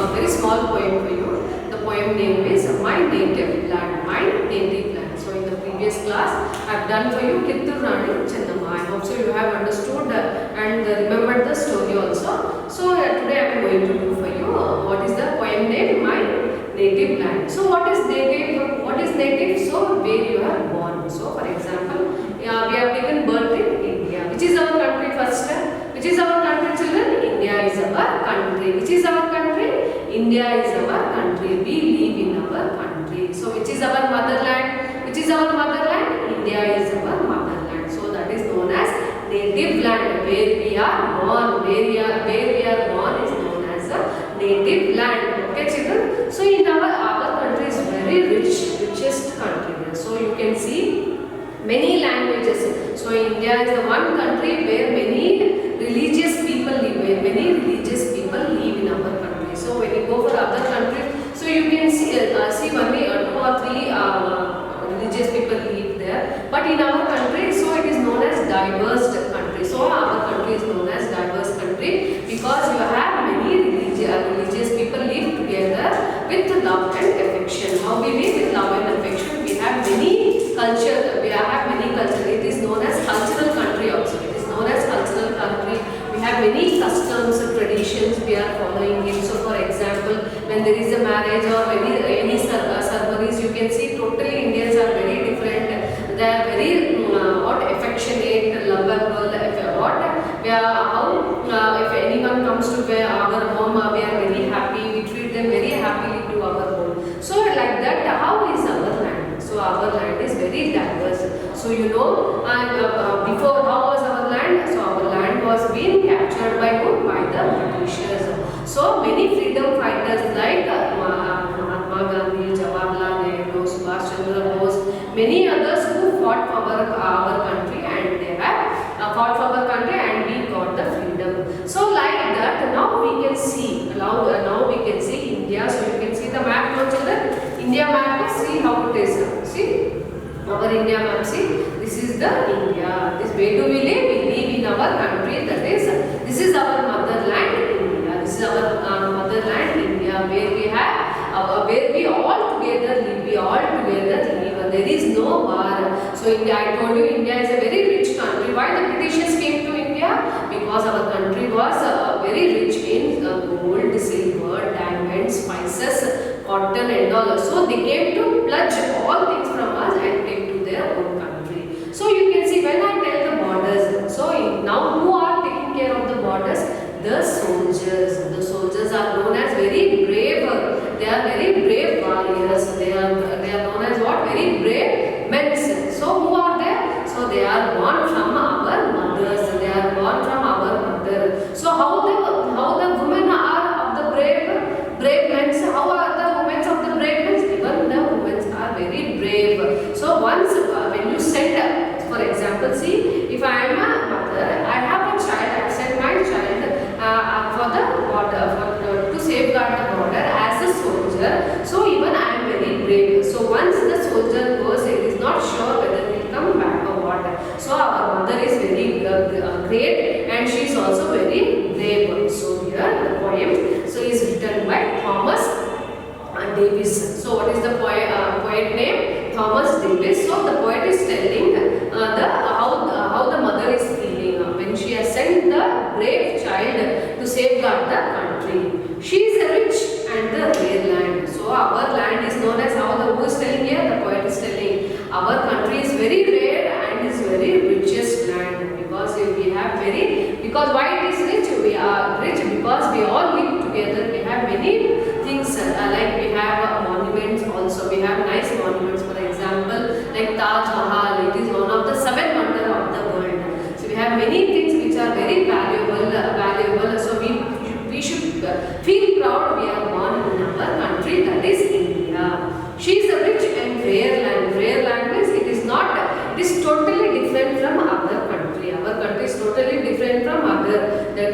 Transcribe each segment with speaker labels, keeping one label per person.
Speaker 1: a very small poem for you. The poem name is My Native Land. My Native Land. So in the previous class, I have done for you Kittur Rani Chennamma. I hope so you have understood and remembered the story also. So today I am going to do for you what is the poem name My Native Land. So what is native? What is native? So where you are born. So for example, we have taken birth in India. Which is our country first? Which is our country, children? India is our country. Which is our country? India is our country. We live in our country. So which is our motherland? Which is our motherland? India is our motherland. So that is known as native land. Where we are born. Where we are born is known as a native land. Okay, children? So in our country is very richest country. So you can see many languages. So India is the one country where many religious people live. Many religious people live in our country. So when you go for other countries, so you can see only 2 or 3 religious people live there. But in our country, so it is known as diverse country. So our country is known as diverse country because you have many religious people live together with love and affection. How we live with love and affection? We have many culture. We have many culture. It is known as cultural country also. It is known as cultural country. We have many customs, traditions we are following it. So for example, when there is a marriage or any ceremonies, you can see totally Indians are very different. They are very affectionate, lovable. If anyone comes to our home, we are very happy. We treat them very happily to our home. So like that, how is our land? So our land is very diverse. So you know, before how was our land? So our land was being captured by who? By the Britishers. So many freedom fighters like Mahatma Gandhi, Jawaharlal Nehru, Subhash Chandra Bose, many others who fought for our country, and they have fought for our country and we got the freedom. So like that, now we can see, now we can see India. So you can see the map now, children. India map, see how it is. See our India map. See, this is the India. This where do we live? We live in our country. That is, this is our motherland, India. This is our motherland, India, where we have, where we all together live. We all together live. There is no war. So India, I told you, India is a very rich country. Why the Britishers came to India? Because our country was very rich in gold, silver, diamonds, spices, cotton and all. So they came to pledge all things from us and take to their own country. So you can see when I tell the borders. So now who are taking care of the borders? The soldiers. The soldiers are known as very brave. They are very brave warriors. They are known as what? Very brave men. So who are they? So they are born from our mothers. They are born from our mother. So how the women are of the brave men? So how are the women of the brave men? Even the women are very brave. So once when you send, for example, see, if I am a mother, I have a child, I have sent my child for the border, to safeguard the border as a soldier. So even I am very brave. So once the soldier goes, it is not sure whether he will come back or what. So our mother is very great and she is also very brave. So here the poem is written by Thomas Davis. So what is the poet name? Thomas Davis. So the poet is telling how the mother is feeling when she has sent the brave child to safeguard the country. She is a rich and the rare land. So our land is known as who is telling here? The poet is telling our country is very rare and is very richest land because we have because why it is rich? We are rich because we all live together. We have many things like we have monuments also. We have nice monuments, for example, like Taj Mahal. It is one of the 7 wonders of the world. So we have many things which are very valuable. So we should feel proud we are born in our country, that is India. She is a rich and rare land. Rare land means it is totally different from other country. Our country is totally different from other. The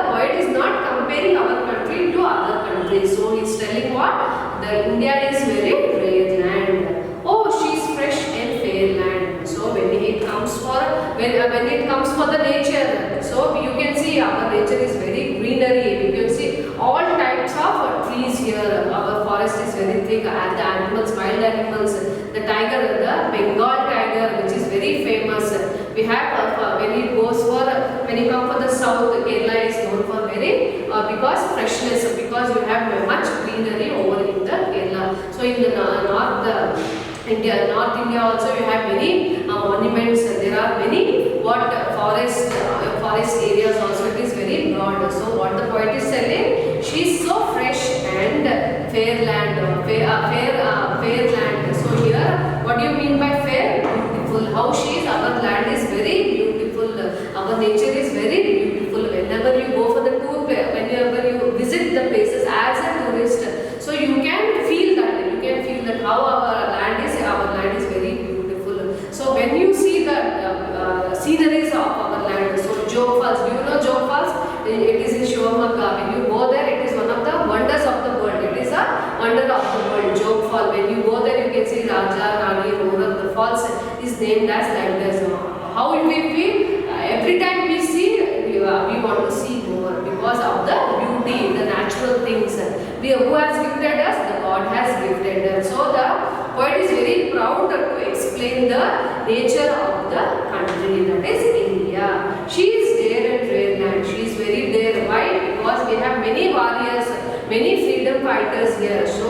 Speaker 1: poet is not comparing our country to other countries. So he is telling what? The India is very rare land. Oh, she is fresh and fair land. So when it comes for the nature, so you can see our nature is very greenery. You can see all types of very thick, and the animals, wild animals, the tiger, the Bengal tiger, which is very famous. We have when you come for the south, Kerala is known for very because freshness, because you have much greenery over in the Kerala. So in the North India also you have many monuments. There are many forest areas also. It is very broad. So what the poet is telling, she is so fresh and fair land. So here, what do you mean by fair? Beautiful. How she is? Our land is very beautiful. Our nature is very beautiful. Whenever you go for the tour, whenever you visit the places as a tourist, so you can feel that. You can feel that how our land is very beautiful. So when you see the sceneries of our land, so Jog Falls, do you know Jog Falls? It is in Shivamogga. When you go there, it is one of the wonders of the world. It is a wonder of the world, Jog Fall. When you go there, you can see Raja, Rani, Rohrak. The falls is named as like this. How will we feel? Every time we see, we want to see more because of the beauty, the natural things. Who has gifted us? The God has gifted us. So the poet is very proud to explain the nature of the country, that is India. She is dear and rare land. She is very dear. Why? Because we have many warriors, many freedom fighters here. So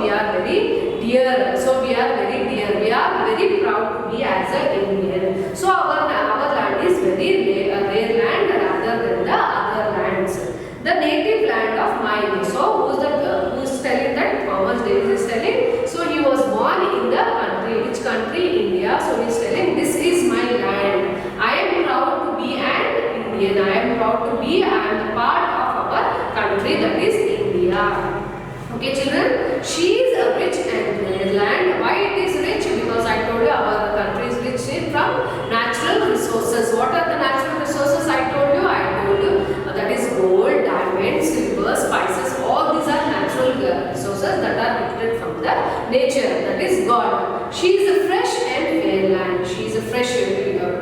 Speaker 1: we are very dear. We are very proud to be as a Indian. So our land is very rare land rather than the other lands. The native land of mine. So who's telling that? Thomas Davis is telling. So he was born in the country. Which country? India. So he is telling, this is my land. I am proud to be an Indian. I am proud to be and part of our country, that is India. Okay children, she is a rich and rare land. Why it is rich? Because I told you our country is rich from natural resources. What are the natural resources I told you? That is gold, diamonds, silver, spices. All these are natural resources that are lifted from the nature, that is God. She is a fresh and fair land. She is a fresh,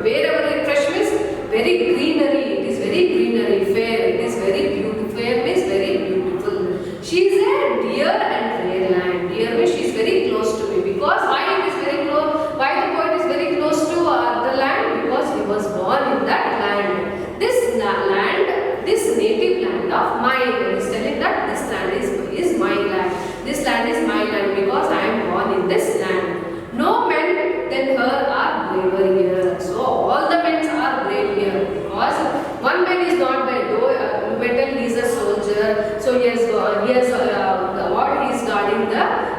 Speaker 1: wherever fresh means very greenery. It is very greenery, fair. It is very beautiful. Fair means very beautiful. She is a dear and rare land. Dear means she is very close to me. Because why it is very close? Why the poet is very close to the land? Because he was born in that land. This native land of mine. He is telling that this land is my land. This land is my land because I am born in this land. No men than her are braver here. So all the men are brave here because one man is not brave. Though Metal he is a soldier, so he is guarding the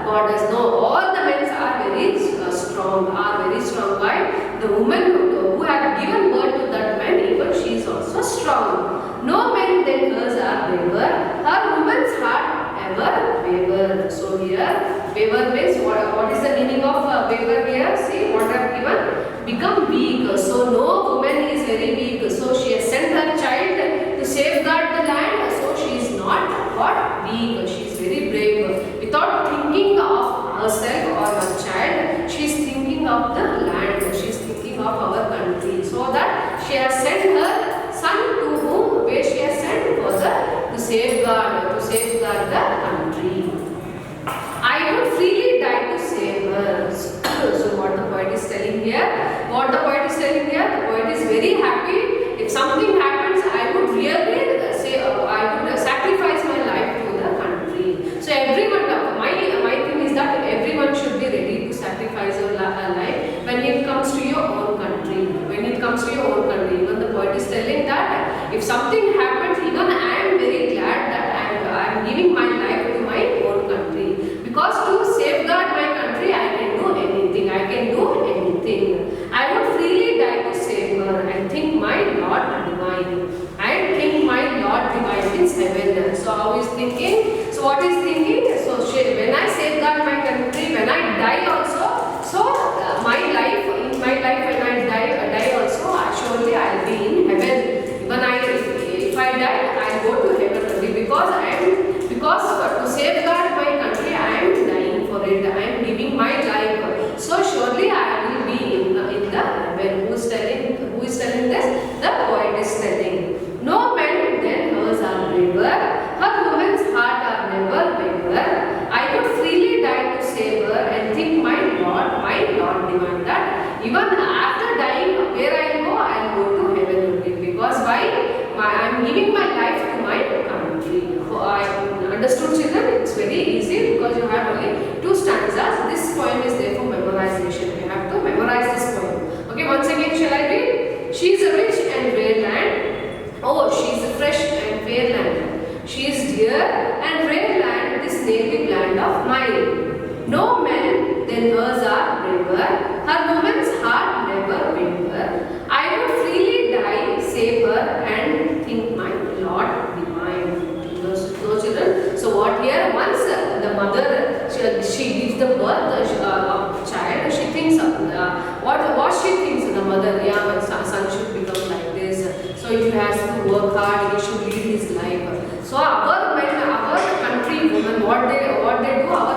Speaker 1: borders. No, all the men are very strong. Why? The woman who have given birth to that man, even she is also strong. No men than hers are braver. Her woman's heart ever waver. So here, waver means what is the meaning of waver here? See what I have given. Become weak. So no woman is very weak. So she has sent her child to safeguard the land. So she is not weak. She is very brave. Without thinking of herself or her child, she is thinking of the land. She is thinking of our country. So that she has sent her son to whom? Where she has sent for to safeguard the country. I would freely die to save her. So what the poet is telling here? The poet is very happy. If something happens, I would really say I would sacrifice my life to the country. So everyone, my thing is that everyone should be ready to sacrifice your life when it comes to your own country. Even the poet is telling that if something happens, even I am very glad that I am giving my life to my own country. Because to safeguard my country, I can do anything. I would freely die to save her and think my Lord divine. Means heaven. So how is thinking? So what is thinking? So when I safeguard my country, when I die also, so my life when I die also, surely I will be in heaven. If I die, I will go to heaven only because to safeguard my country, I am dying for it. I am giving my life. So surely I will be in the heaven. Who is telling this? The poet is telling. No men than hers are braver. Her woman's heart are never waver. I would am giving my life to my country. I understood, children? It's very easy because you have only 2 stanzas. This poem is there for memorization. You have to memorize this poem. Okay, once again shall I read? She is a rich and rare land. Oh, she is a fresh and fair land. She is dear and rare land, this native land of mine. No men than hers are braver, her woman's heart never waver. I would freely die, save her, and think my Lord divine. Those children. So what here? Once the mother she gives the birth of child, she thinks of what she thinks the mother. Yeah, my son should become like this. So he has to work hard. He should lead his life. So our country women, what they do, our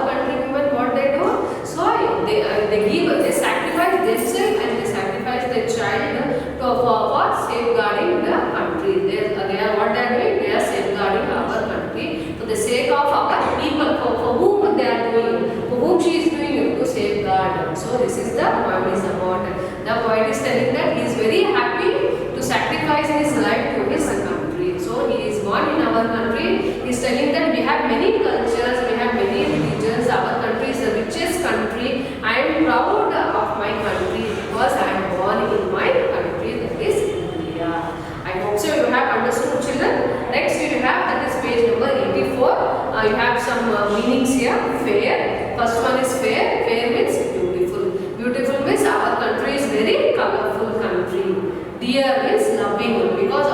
Speaker 1: country women, what they do. So they sacrifice themselves and they sacrifice their child for safeguarding the country. They are what they are doing. They are safeguarding our country for the sake of our people. For whom they are doing, for whom she is doing it, to safeguard. So this is the poem is about. The poet is telling that he is very happy to sacrifice his life to his country. So he is born in our country. He is telling that we have many cultures, we have many religions. Our country is the richest country. I am proud of my country because I am born in my country, that is India. I hope so you have understood, children. Next you have, that is page number 84. You have some meanings here. Fair. First one is fair. Fair means beautiful. Beautiful means our country is very colorful country. Dear means loving, because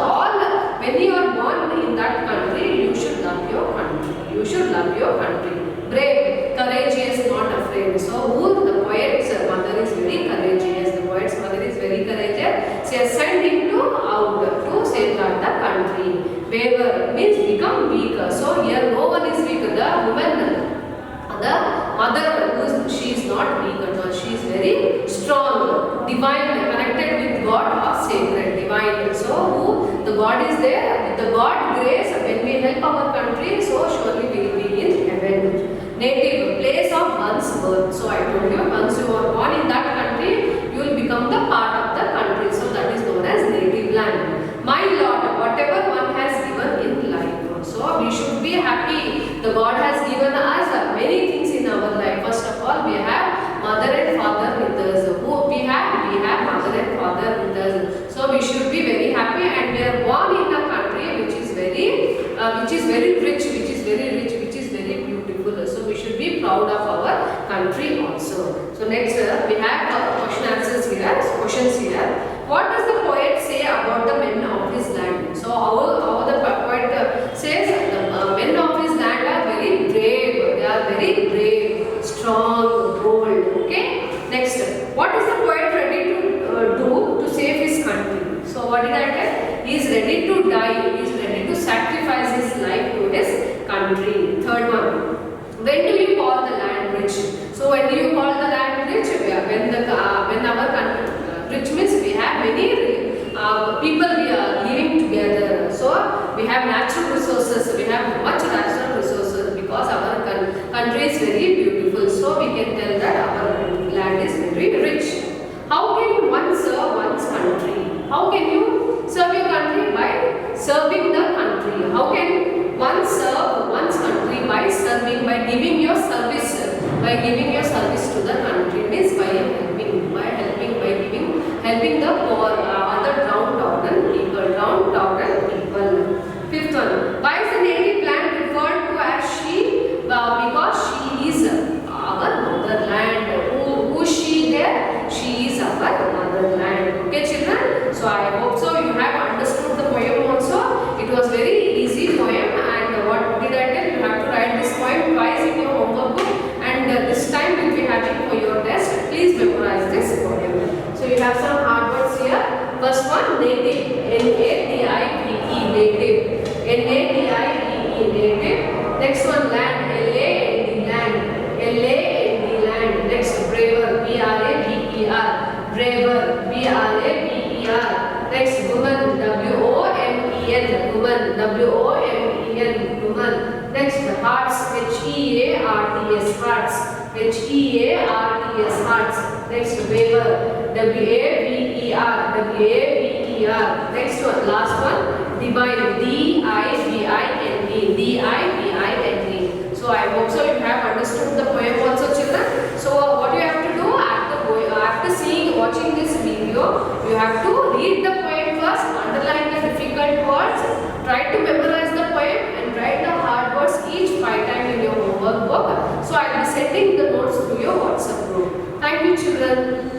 Speaker 1: when you are born in that country, you should love your country. You should love your country. Brave, courageous, not afraid. So who the poet's mother is very courageous. The poet's mother is very courageous. She has sent him out to safeguard the country. Waver means become weak. So here no one is weak. The woman, the mother, she is not weak at all. She is very strong, divine, connected with God or sacred, divine. So who the God is there, with the God grace, when we help our country, so surely we will be in heaven. Native, place of one's birth. So I told you, once you are born in that country, you will become the part of the country. So that is known as native land. My Lord, whatever one has given in life. So we should be happy. The God has given us many things in our life. First of all, we have mother and father with us. Who we have? We have mother and father with us. So we should be very happy, and we are born in a country which is very rich, which is very beautiful. So we should be proud of our country also. So next we have questions here. What does the poet say about the men of his land? So how the poet says the men of his land are very brave. They are very brave, strong, bold. Okay. Next, what is the poet ready to do to save his country? So what did I tell? He is ready to die. He is ready to sacrifice his life to his country. Third one. When do you call the land rich? So when do you call the land rich? When our country rich means we have many people we are living together. So we have natural resources. We have much natural resources because our country is very beautiful. So we can tell that our land is very rich. How can one serve one's country? How can you serve your country? By serving the country. How can one serve one's country? By serving, by giving your service to the country. Means by helping the poor, other downtrodden people. Fifth one. Why is the native land referred to as she? Because she is our motherland. Who is she there? She is our motherland. Okay, children? So I hope so you have understood the poem also. It was very easy poem, and what did I tell? You have to write this poem twice in your homework book, and this time will be having for your test. Please memorize this poem. So you have some hard words here. First one, native. N-A-T-I-V-E, native. N-A-T-I-V-E, native. Next one, land. L-A-N-D, land. L-A-N-D, land. Next, braver. B-R-A-V-E-R. Braver. B-R-A-V-E-R. Next, woman. W-O-M-E-N. Woman. W-O-M-E-N. Woman. Next, hearts. H-E-A-R-T-S. Hearts. H-E-A-R-T-S. Hearts. Next, waver. W-A-V-E-R. W-A-V-E-R. Next one, last one, divine, D-I-V-I-N-E, D-I-V-I-N-E. So I hope so you have understood the poem also, children. So what you have to do after watching this video, you have to read the poem first, underline the difficult words, try to memorize the poem and write the hard words each 5 times in your homework book. So I will be sending the notes through your WhatsApp group. Thank you, children.